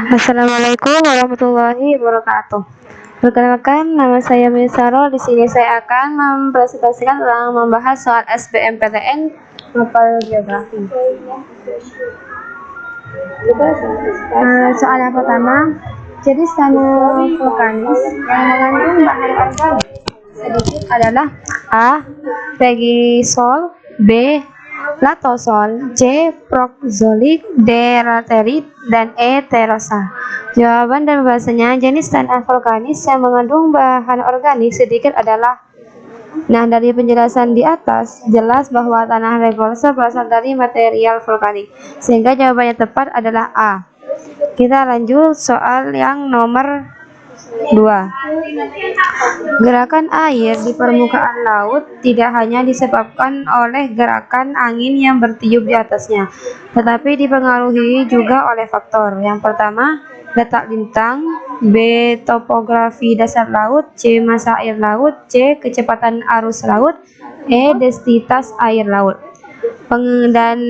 Assalamualaikum warahmatullahi wabarakatuh. Perkenalkan, nama saya Misaro. Di sini saya akan mempresentasikan tentang membahas soal SBMPTN mapel geografi. Soal yang pertama, jenis tanah vulkanis yang mengandung bahan organik sedikit adalah A. Regisol, B. Latosol, C. Prokzolik, D. Laterit, dan E. Terasa. Jawaban dan bahasanya, jenis tanah vulkanis yang mengandung bahan organik sedikit adalah. Nah, dari penjelasan di atas jelas bahwa tanah regolsa berasal dari material vulkanik, sehingga jawabannya tepat adalah A. Kita lanjut soal yang nomor 2. Gerakan air di permukaan laut tidak hanya disebabkan oleh gerakan angin yang bertiup di atasnya, tetapi dipengaruhi juga oleh faktor. Yang pertama, letak lintang, B. topografi dasar laut, C. massa air laut, C. kecepatan arus laut, E. densitas air laut. Dan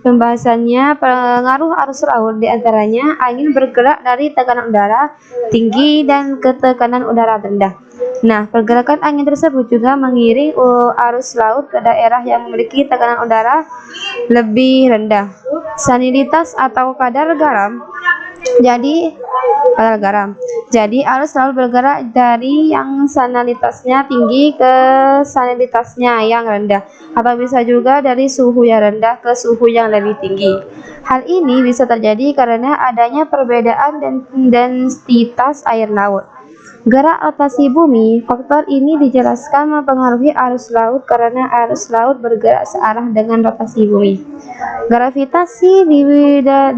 pembahasannya, pengaruh arus laut diantaranya angin bergerak dari tekanan udara tinggi dan ke tekanan udara rendah. Nah, pergerakan angin tersebut juga mengiring arus laut ke daerah yang memiliki tekanan udara lebih rendah. Salinitas atau kadar garam. Jadi arus laut bergerak dari yang salinitasnya tinggi ke salinitasnya yang rendah, atau bisa juga dari suhu yang rendah ke suhu yang lebih tinggi. Hal ini bisa terjadi karena adanya perbedaan densitas air laut. Gerak rotasi bumi, faktor ini dijelaskan mempengaruhi arus laut karena arus laut bergerak searah dengan rotasi bumi. Gravitasi,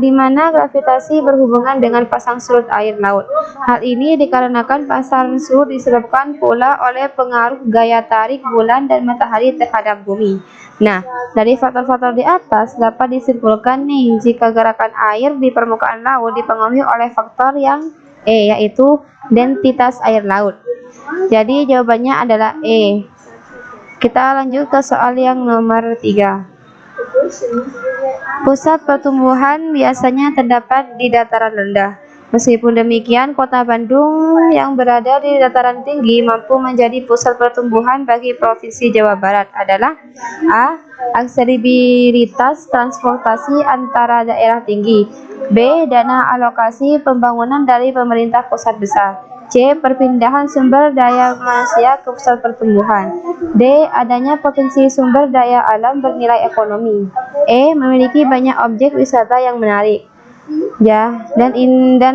di mana gravitasi berhubungan dengan pasang surut air laut. Hal ini dikarenakan pasang surut disebabkan pula oleh pengaruh gaya tarik bulan dan matahari terhadap bumi. Nah, dari faktor-faktor di atas dapat disimpulkan nih, jika gerakan air di permukaan laut dipengaruhi oleh faktor yang E, yaitu densitas air laut. Jadi jawabannya adalah E. Kita lanjut ke soal yang nomor 3. Pusat pertumbuhan biasanya terdapat di dataran rendah. Meskipun demikian, kota Bandung yang berada di dataran tinggi mampu menjadi pusat pertumbuhan bagi Provinsi Jawa Barat adalah A. aksesibilitas transportasi antara daerah tinggi, B. dana alokasi pembangunan dari pemerintah pusat besar, C. perpindahan sumber daya manusia ke pusat pertumbuhan, D. adanya potensi sumber daya alam bernilai ekonomi, E. memiliki banyak objek wisata yang menarik. Dan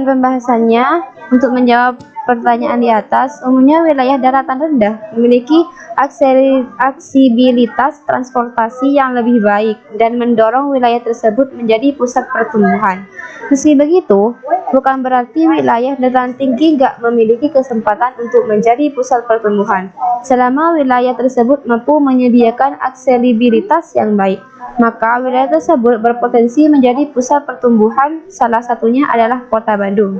pembahasannya, untuk menjawab pertanyaan di atas, umumnya wilayah daratan rendah memiliki aksesibilitas transportasi yang lebih baik dan mendorong wilayah tersebut menjadi pusat pertumbuhan. Meski begitu, bukan berarti wilayah dataran tinggi nggak memiliki kesempatan untuk menjadi pusat pertumbuhan. Selama wilayah tersebut mampu menyediakan aksesibilitas yang baik, maka wilayah tersebut berpotensi menjadi pusat pertumbuhan. Salah satunya adalah Kota Bandung.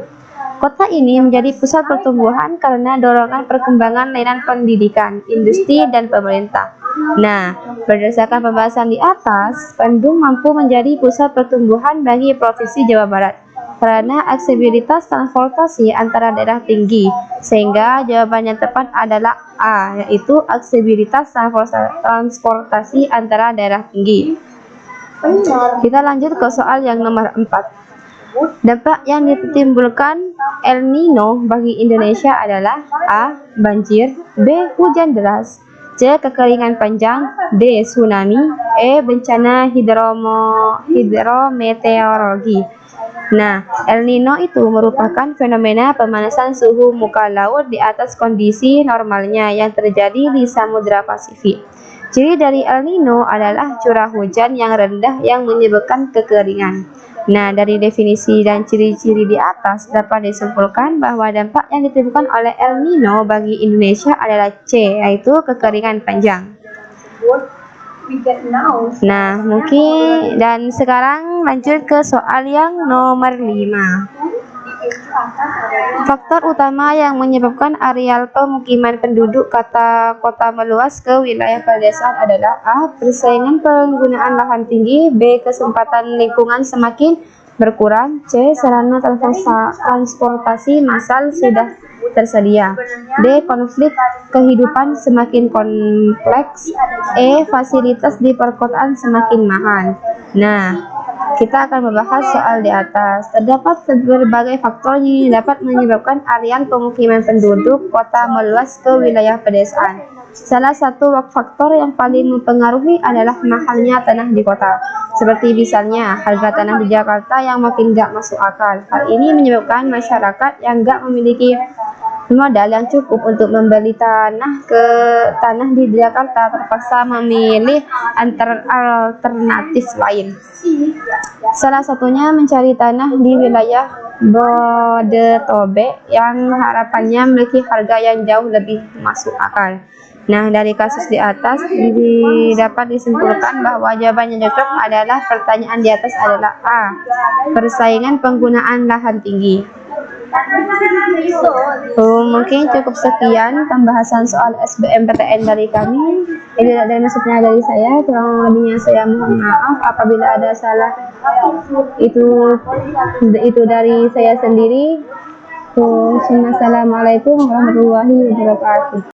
Kota ini menjadi pusat pertumbuhan karena dorongan perkembangan layanan pendidikan, industri, dan pemerintah. Nah, berdasarkan pembahasan di atas, Bandung mampu menjadi pusat pertumbuhan bagi Provinsi Jawa Barat karena aksesibilitas transportasi antara daerah tinggi, sehingga jawaban yang tepat adalah A, yaitu aksesibilitas transportasi antara daerah tinggi. Kita lanjut ke soal yang nomor 4. Dampak yang ditimbulkan El Nino bagi Indonesia adalah A. banjir, B. hujan deras, C. kekeringan panjang, D. tsunami, E. bencana hidrometeorologi. Nah, El Nino itu merupakan fenomena pemanasan suhu muka laut di atas kondisi normalnya yang terjadi di Samudra Pasifik. Ciri dari El Nino adalah curah hujan yang rendah yang menyebabkan kekeringan. Nah, dari definisi dan ciri-ciri di atas dapat disimpulkan bahwa dampak yang ditimbulkan oleh El Nino bagi Indonesia adalah C, yaitu kekeringan panjang. Nah, mungkin dan sekarang lanjut ke soal yang nomor 5. Faktor utama yang menyebabkan areal pemukiman penduduk kota meluas ke wilayah pedesaan adalah A. persaingan penggunaan lahan tinggi, B. kesempatan lingkungan semakin berkurang. C. Sarana transportasi massal sudah tersedia. D. Konflik kehidupan semakin kompleks. E. Fasilitas di perkotaan semakin mahal. Nah, kita akan membahas soal di atas. Terdapat berbagai faktor yang dapat menyebabkan areal pemukiman penduduk kota meluas ke wilayah pedesaan. Salah satu faktor yang paling mempengaruhi adalah mahalnya tanah di kota. Seperti misalnya harga tanah di Jakarta yang makin gak masuk akal. Hal ini menyebabkan masyarakat yang gak memiliki modal yang cukup untuk membeli tanah di Jakarta terpaksa memilih alternatif lain. Salah satunya mencari tanah di wilayah Bodebek yang harapannya memiliki harga yang jauh lebih masuk akal. Nah, dari kasus di atas dapat disimpulkan bahwa jawaban yang cocok adalah pertanyaan di atas adalah A. Persaingan penggunaan lahan tinggi. Mungkin cukup sekian pembahasan soal SBMPTN dari kami. Ini dari maksudnya dari saya, kurang lebihnya saya mohon maaf apabila ada salah. Itu dari saya sendiri. Assalamualaikum warahmatullahi wabarakatuh.